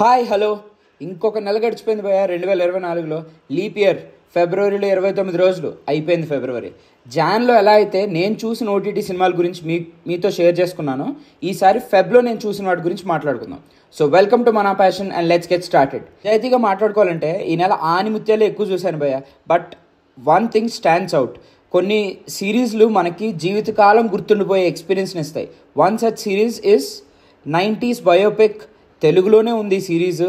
Hi hello ఇంకొక నెల గడిచిపోయింది భయ్యా 2024లో లీప్ ఇయర్. ఫిబ్రవరిలో 29 రోజులు అయిపోయింది ఫిబ్రవరి. జాన్లో ఎలా అయితే నేను చూసిన ఓటీటీ సినిమాల గురించి మీతో షేర్ చేసుకున్నాను, ఈసారి ఫెబ్లో నేను చూసిన వాటి గురించి మాట్లాడుకుందాం. సో వెల్కమ్ టు మన passion and let's get started. నిజాయితీగా మాట్లాడుకోవాలంటే ఈ నెల ఆనిముత్యాలే ఎక్కువ చూశాను భయ్యా. But one thing stands out. కొన్ని సిరీస్లు మనకి జీవితకాలం గుర్తుండిపోయే ఎక్స్పీరియన్స్ని ఇస్తాయి. One such series is 90s biopic. తెలుగులోనే ఉంది ఈ సిరీస్.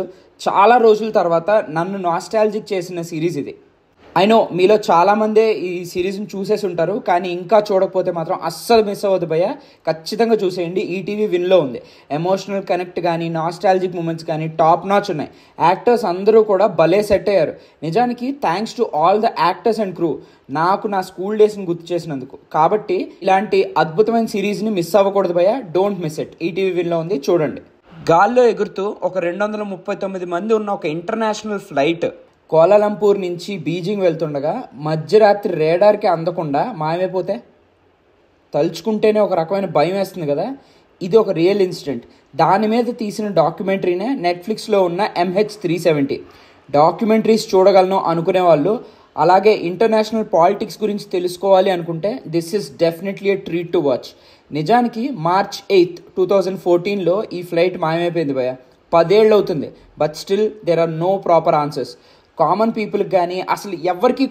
చాలా రోజుల తర్వాత నన్ను నాస్టాలజిక్ చేసిన సిరీస్ ఇది. ఐ నో మీలో చాలామందే ఈ సిరీస్ని చూసేసి ఉంటారు, కానీ ఇంకా చూడకపోతే మాత్రం అస్సలు మిస్ అవ్వదు భయ్య. ఖచ్చితంగా చూసేయండి. ఈటీవీ విన్లో ఉంది. ఎమోషనల్ కనెక్ట్ కానీ నాస్టాలజిక్ మూమెంట్స్ కానీ టాప్ నాచ్ ఉన్నాయి. యాక్టర్స్ అందరూ కూడా భలే సెట్ అయ్యారు. నిజానికి thanks to all the actors and crew నాకు నా స్కూల్ డేస్ని గుర్తు చేసినందుకు. కాబట్టి ఇలాంటి అద్భుతమైన సిరీస్ని మిస్ అవ్వకూడదు భయ్య. Don't miss it. ఈటీవీ విన్లో ఉంది, చూడండి. గాల్లో ఎగురుతూ ఒక 239 మంది ఉన్న ఒక ఇంటర్నేషనల్ ఫ్లైట్ కోలాలంపూర్ నుంచి బీజింగ్ వెళ్తుండగా మధ్యరాత్రి రేడార్కి అందకుండా మాయమైపోతే తలుచుకుంటేనే ఒక రకమైన భయం వేస్తుంది కదా. ఇది ఒక రియల్ ఇన్సిడెంట్. దాని మీద తీసిన డాక్యుమెంటరీనే నెట్ఫ్లిక్స్లో ఉన్న MH370. డాక్యుమెంటరీస్ చూడగలను అనుకునే వాళ్ళు, అలాగే ఇంటర్నేషనల్ పాలిటిక్స్ గురించి తెలుసుకోవాలి అనుకుంటే this is definitely a treat to watch. నిజానికి March 8, 2014లో ఈ ఫ్లైట్ మాయమైపోయింది భయ్య. 10 ఏళ్ళు అవుతుంది. But still there are no proper answers. Common పీపుల్కి కానీ అసలు ఎవ్వరికి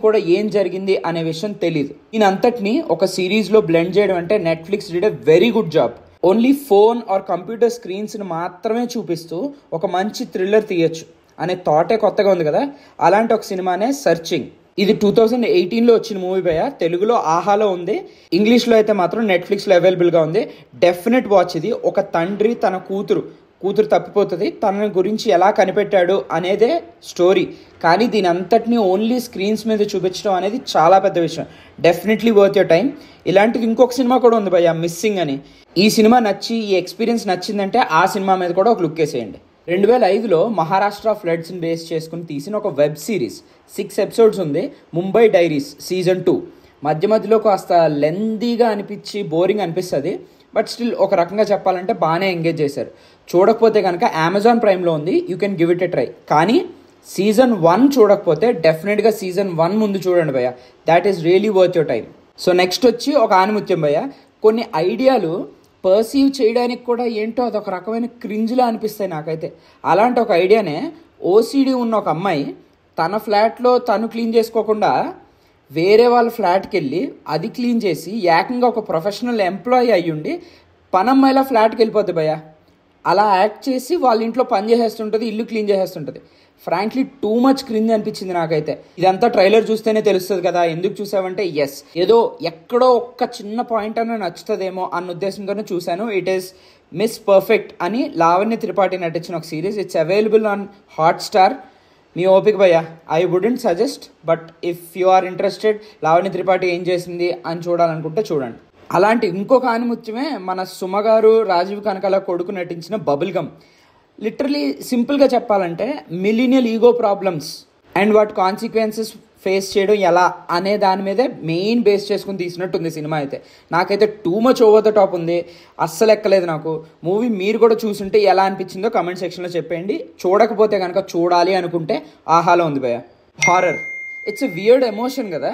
కూడా ఏం జరిగింది అనే విషయం తెలియదు. దీనంతటిని ఒక సిరీస్లో బ్లెండ్ చేయడం అంటే Netflix did a very good job. Only phone or computer స్క్రీన్స్ని మాత్రమే చూపిస్తూ ఒక మంచి థ్రిల్లర్ తీయచ్చు అనే థాటే కొత్తగా ఉంది కదా. అలాంటి ఒక సినిమానే సర్చింగ్. ఇది 2018లో వచ్చిన మూవీ భయ్య. తెలుగులో ఆహాలో ఉంది, ఇంగ్లీష్లో అయితే మాత్రం నెట్ఫ్లిక్స్లో అవైలబుల్గా ఉంది. డెఫినెట్ వాచ్ ఇది. ఒక తండ్రి తన కూతురు తప్పిపోతుంది, తన గురించి ఎలా కనిపెట్టాడు అనేదే స్టోరీ. కానీ దీని అంతటినీ ఓన్లీ స్క్రీన్స్ మీద చూపించడం అనేది చాలా పెద్ద విషయం. Definitely worth your time. ఇలాంటిది ఇంకొక సినిమా కూడా ఉంది భయ్య, మిస్సింగ్ అని. ఈ సినిమా నచ్చి ఈ ఎక్స్పీరియన్స్ నచ్చిందంటే ఆ సినిమా మీద కూడా ఒక లుక్ వేసేయండి. 2005లో మహారాష్ట్ర ఫ్లడ్స్ని బేస్ చేసుకుని తీసిన ఒక వెబ్ సిరీస్. 6 ఎపిసోడ్స్ ఉంది. Mumbai diaries season 2. మధ్యలో కాస్త లెందీగా అనిపించి బోరింగ్ అనిపిస్తుంది. బట్ స్టిల్ ఒక రకంగా చెప్పాలంటే బాగానే ఎంగేజ్ చేశారు. చూడకపోతే కనుక అమెజాన్ ప్రైమ్లో ఉంది, you can give it a try. కానీ సీజన్ 1 చూడకపోతే డెఫినెట్గా సీజన్ 1 ముందు చూడండి భయ్య. That is really worth your time. So next వచ్చి ఒక ఆనిముత్యం భయ్య. కొన్ని ఐడియాలు పర్సీవ్ చేయడానికి కూడా ఏంటో అదొక రకమైన క్రింజ్లా అనిపిస్తాయి నాకైతే. అలాంటి ఒక ఐడియానే ఓసీడీ ఉన్న ఒక అమ్మాయి తన ఫ్లాట్లో తను క్లీన్ చేసుకోకుండా వేరే వాళ్ళ ఫ్లాట్కి వెళ్ళి అది క్లీన్ చేసి ఏకంగా ఒక ప్రొఫెషనల్ ఎంప్లాయీ అయ్యుండి పనమ్మాయిలా ఫ్లాట్కి వెళ్ళిపోద్ది భయ్య. అలా యాక్ట్ చేసి వాళ్ళ ఇంట్లో పని చేసేస్తుంటుంది, ఇల్లు క్లీన్ చేసేస్తుంటుంది. ఫ్రాంక్లీ టూ మచ్ క్రింజ్ అనిపించింది నాకైతే. ఇదంతా ట్రైలర్ చూస్తేనే తెలుస్తుంది కదా. ఎందుకు చూసావంటే ఏదో ఎక్కడో ఒక్క చిన్న పాయింట్ అన్న నచ్చుతుందేమో అన్న ఉద్దేశంతోనే చూశాను. ఇట్ ఈస్ మిస్ పర్ఫెక్ట్ అని లావణ్య త్రిపాఠి నటించిన ఒక series. It's available on Hotstar. మీ ఓపిక భయ్య. I wouldn't suggest, but if you are interested Lavanya Tripathi ఏం చేసింది అని చూడాలనుకుంటే చూడండి. అలాంటి ఇంకొక ఆనిముత్యమే మన సుమ గారు రాజీవ్ కనకాల కొడుకు నటించిన బబుల్ గమ్. లిటరలీ సింపుల్గా చెప్పాలంటే మిలీనియల్ ఈగో ప్రాబ్లమ్స్ అండ్ వాటి కాన్సిక్వెన్సెస్ ఫేస్ చేయడం ఎలా అనే దాని మీదే మెయిన్ బేస్ చేసుకుని తీసినట్టుంది సినిమా అయితే. నాకైతే too much over the top ఉంది, అస్సలు ఎక్కలేదు నాకు. మూవీ మీరు కూడా చూసుంటే ఎలా అనిపించిందో కమెంట్ సెక్షన్లో చెప్పేయండి. చూడకపోతే కనుక చూడాలి అనుకుంటే ఆహాలో ఉంది భయ్య. Horror, it's a weird emotion కదా.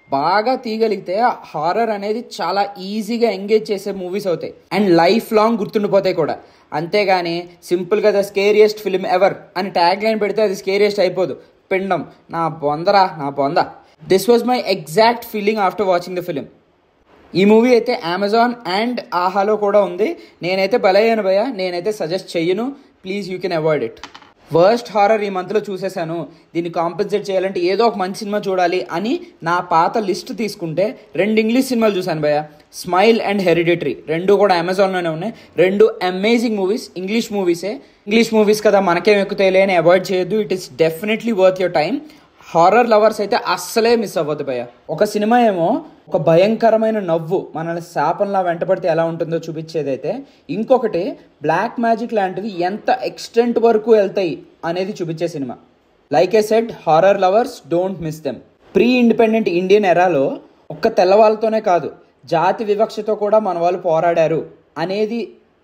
బాగా తీయగలిగితే హారర్ అనేది చాలా ఈజీగా ఎంగేజ్ చేసే మూవీస్ అవుతాయి అండ్ లైఫ్ లాంగ్ గుర్తుండిపోతాయి కూడా. అంతేగాని సింపుల్గా ద స్కేరియస్ట్ ఫిల్మ్ ఎవర్ అని ట్యాగ్ లైన్ పెడితే అది స్కేరియస్ట్ అయిపోదు. పిండం నా బొంద. This was my exact feeling after watching the film. ఈ మూవీ అయితే అమెజాన్ అండ్ ఆహాలో కూడా ఉంది. నేనైతే బలయ్యాను భయ్య. నేనైతే సజెస్ట్ చెయ్యను. Please you can avoid it. Worst horror ఈ మంత్లో చూసేసాను. దీన్ని కాంపెన్సేట్ చేయాలంటే ఏదో ఒక మంచి సినిమా చూడాలి అని నా పాత లిస్ట్ తీసుకుంటే 2 ఇంగ్లీష్ సినిమాలు చూశాను భయ్య. Smile and hereditary. 2 కూడా అమెజాన్లోనే ఉన్నాయి. 2 అమేజింగ్ మూవీస్. ఇంగ్లీష్ మూవీస్ కదా, మనకేం ఎక్కుతాయిలే అని అవాయిడ్ చేయొద్దు. It is definitely worth your time. Horror lovers అయితే అస్సలే మిస్ అవ్వద్దు భయ్య. ఒక సినిమా ఏమో ఒక భయంకరమైన నవ్వు మనల్ని శాపంలా వెంటపడితే ఎలా ఉంటుందో చూపించేదైతే, ఇంకొకటి బ్లాక్ మ్యాజిక్ లాంటివి ఎంత ఎక్స్టెంట్ వరకు వెళ్తాయి అనేది చూపించే సినిమా. Like I said, horror lovers don't miss them. Pre independent Indian ఎరాలో ఒక్క తెల్లవాళ్ళతోనే కాదు, జాతి వివక్షతో కూడా మన వాళ్ళు పోరాడారు అనేది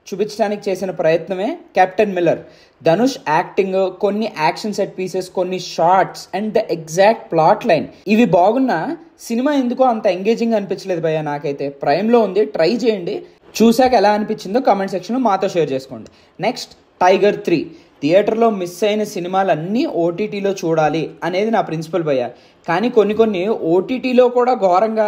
చూపించడానికి చేసిన ప్రయత్నమే కెప్టెన్ మిల్లర్. ధనుష్ యాక్టింగ్, కొన్ని యాక్షన్ సెట్ పీసెస్, కొన్ని shots and the exact plot line ఇవి బాగున్నా సినిమా ఎందుకో అంత ఎంగేజింగ్ అనిపించలేదు భయ్య నాకైతే. ప్రైమ్లో ఉంది, ట్రై చేయండి. చూశాక ఎలా అనిపించిందో కామెంట్ సెక్షన్లో మాతో షేర్ చేసుకోండి. Next tiger 3. థియేటర్లో మిస్ అయిన సినిమాలన్నీ ఓటీటీలో చూడాలి అనేది నా ప్రిన్సిపల్ భయ్య. కానీ కొన్ని ఓటీటీలో కూడా ఘోరంగా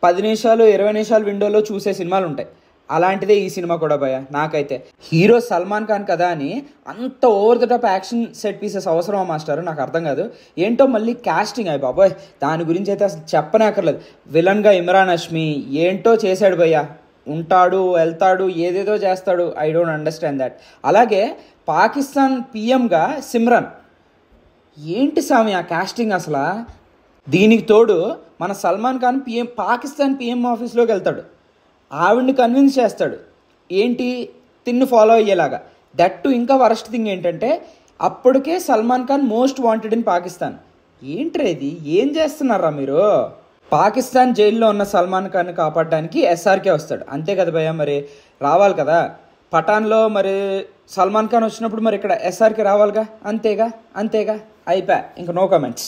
10 నిమిషాలు 20 నిమిషాలు విండోలో చూసే సినిమాలు ఉంటాయి. అలాంటిదే ఈ సినిమా కూడా భయ్య. నాకైతే హీరో సల్మాన్ ఖాన్ కదా అని అంత over the top action set pieces అవసరమా మాస్టర్? నాకు అర్థం కాదు. ఏంటో మళ్ళీ కాస్టింగ్ అయ్యి బాబోయ్, దాని గురించి అయితే అసలు చెప్పనే అక్కర్లేదు. విలన్గా ఇమ్రాన్ హష్మీ ఏంటో చేశాడు భయ్య. ఉంటాడు, వెళ్తాడు, ఏదేదో చేస్తాడు. I don't understand that. అలాగే పాకిస్తాన్ పిఎంగా సిమ్రన్, ఏంటి స్వామి ఆ కాస్టింగ్ అసలు? దీనికి తోడు మన సల్మాన్ ఖాన్ పాకిస్తాన్ పిఎం ఆఫీస్లోకి వెళ్తాడు, ఆవిడ్ని కన్విన్స్ చేస్తాడు ఏంటి తిన్ను ఫాలో అయ్యేలాగా. దట్ టు ఇంకా వరస్ట్ థింగ్ ఏంటంటే అప్పటికే Salman Khan most wanted in Pakistan. ఏంట్రా ఇది, ఏం చేస్తున్నారా మీరు? పాకిస్తాన్ జైల్లో ఉన్న సల్మాన్ ఖాన్ కాపాడడానికి ఎస్ఆర్కే వస్తాడు, అంతే కదా భయ్య? మరి రావాలి కదా. పఠాన్లో మరి సల్మాన్ ఖాన్ వచ్చినప్పుడు మరి ఇక్కడ ఎస్ఆర్కే రావాలిగా, అంతేగా అయిపోయా, ఇంకా నో కమెంట్స్.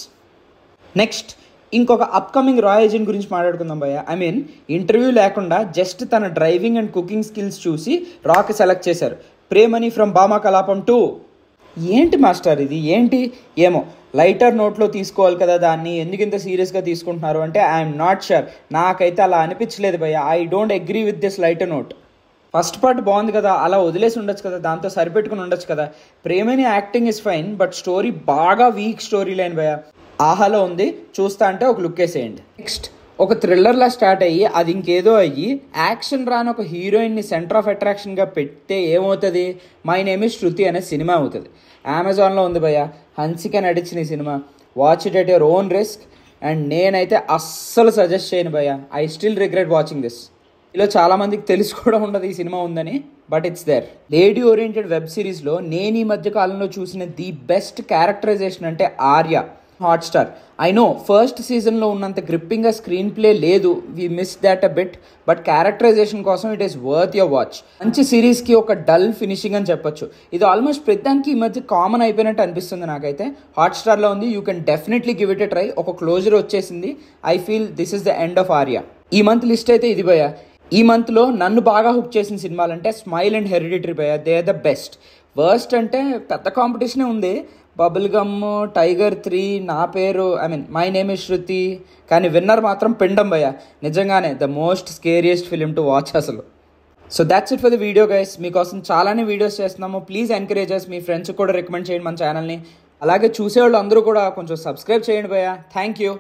నెక్స్ట్ ఇంకొక అప్కమింగ్ రాయ్ ఏజెంట్ గురించి మాట్లాడుకుందాం భయ్య. ఐ మీన్ ఇంటర్వ్యూ లేకుండా జస్ట్ తన డ్రైవింగ్ అండ్ కుకింగ్ స్కిల్స్ చూసి రాక్ సెలెక్ట్ చేశారు. ప్రేమని ఫ్రమ్ భామా కలాపం 2. ఏంటి మాస్టర్ ఇది, ఏంటి? ఏమో లైటర్ నోట్లో తీసుకోవాలి కదా దాన్ని, ఎందుకు ఇంత సీరియస్గా తీసుకుంటున్నారు అంటే ఐఎమ్ నాట్ షూర్. నాకైతే అలా అనిపించలేదు భయ్య. I don't agree with this lighter note. First part బాగుంది కదా, అలా వదిలేసి ఉండొచ్చు కదా, దాంతో సరిపెట్టుకుని ఉండొచ్చు కదా. ప్రేమని acting is fine, but story బాగా వీక్ స్టోరీ లైన్ భయ్య. ఆహాలో ఉంది, చూస్తా అంటే ఒక లుక్ వేసేయండి. నెక్స్ట్ ఒక థ్రిల్లర్లా స్టార్ట్ అయ్యి అది ఇంకేదో అయ్యి యాక్షన్ రాని ఒక హీరోయిన్ని సెంటర్ ఆఫ్ అట్రాక్షన్గా పెడితే ఏమవుతుంది? మై నేమ్ ఇస్ శృతి అనే సినిమా అవుతుంది. అమెజాన్లో ఉంది భయ్య. హన్సిక నడిచిన ఈ సినిమా. Watch it at your own risk. And నేనైతే అస్సలు సజెస్ట్ చేయను భయ్య. I still regret watching this. ఇలా చాలామందికి తెలిసి కూడా ఉండదు ఈ సినిమా ఉందని, but it's there. Lady oriented web సిరీస్లో నేను ఈ మధ్య కాలంలో చూసిన ది బెస్ట్ క్యారెక్టరైజేషన్ అంటే Arya, Hotstar. I know first సీజన్లో ఉన్నంత గ్రిప్పింగ్గా స్క్రీన్ ప్లే లేదు, we miss that a bit, but characterisation కోసం it is worth your watch. మంచి సిరీస్కి ఒక డల్ ఫినిషింగ్ అని చెప్పొచ్చు. ఇది ఆల్మోస్ట్ ప్రతిదానికి ఈ మధ్య కామన్ అయిపోయినట్టు అనిపిస్తుంది నాకైతే. హాట్స్టార్లో ఉంది, you can definitely give it a try. ఒక క్లోజర్ వచ్చేసింది. I feel this is the end of Arya. ఈ మంత్ లిస్ట్ అయితే ఇది భయ్య. ఈ మంత్లో నన్ను బాగా హుక్ చేసిన సినిమాలంటే స్మైల్ అండ్ హెరిడిటరీ భయ్య. They are the best. Worst అంటే పెద్ద కాంపిటీషనే ఉంది. బబుల్ గమ్, టైగర్ 3, నా పేరు, I mean my name is Shruti. కానీ విన్నర్ మాత్రం పిండం భయ్య. నిజంగానే the most scariest film to watch అసలు. So that's it for the video guys. మీకోసం చాలానే వీడియోస్ చేస్తున్నాము. Please encourage us. మీ ఫ్రెండ్స్కి కూడా రికమెండ్ చేయండి మన ఛానల్ని. అలాగే చూసేవాళ్ళు అందరూ కూడా కొంచెం సబ్స్క్రైబ్ చేయండి భయ్య. Thank you.